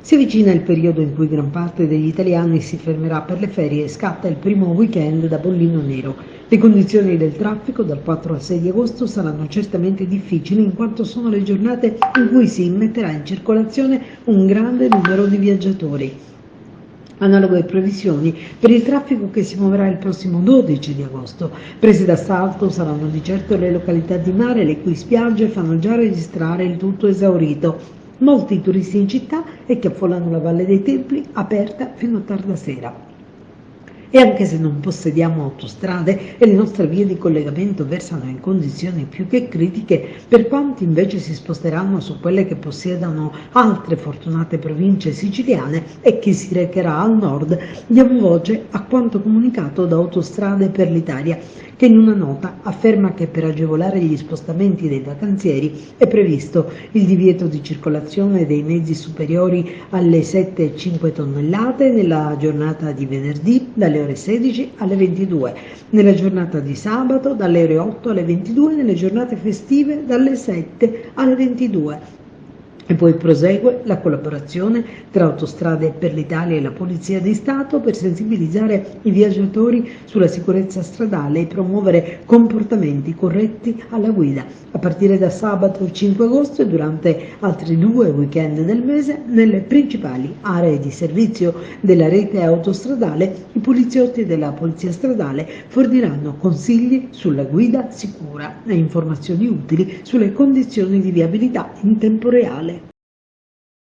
Si avvicina il periodo in cui gran parte degli italiani si fermerà per le ferie e scatta il primo weekend da bollino nero. Le condizioni del traffico dal 4 al 6 di agosto saranno certamente difficili in quanto sono le giornate in cui si immetterà in circolazione un grande numero di viaggiatori. Analoghe previsioni per il traffico che si muoverà il prossimo 12 di agosto. Prese d'assalto saranno di certo le località di mare, le cui spiagge fanno già registrare il tutto esaurito. Molti turisti in città e che affollano la Valle dei Templi, aperta fino a tarda sera. E anche se non possediamo autostrade e le nostre vie di collegamento versano in condizioni più che critiche, per quanti invece si sposteranno su quelle che possiedono altre fortunate province siciliane e chi si recherà al nord, diamo voce a quanto comunicato da Autostrade per l'Italia, che in una nota afferma che per agevolare gli spostamenti dei vacanzieri è previsto il divieto di circolazione dei mezzi superiori alle 7,5 tonnellate nella giornata di venerdì dalle ore 16 alle 22, nella giornata di sabato dalle ore 8 alle 22, nelle giornate festive dalle 7 alle 22. E poi prosegue la collaborazione tra Autostrade per l'Italia e la Polizia di Stato per sensibilizzare i viaggiatori sulla sicurezza stradale e promuovere comportamenti corretti alla guida. A partire da sabato 5 agosto e durante altri 2 weekend del mese, nelle principali aree di servizio della rete autostradale, i poliziotti della Polizia Stradale forniranno consigli sulla guida sicura e informazioni utili sulle condizioni di viabilità in tempo reale.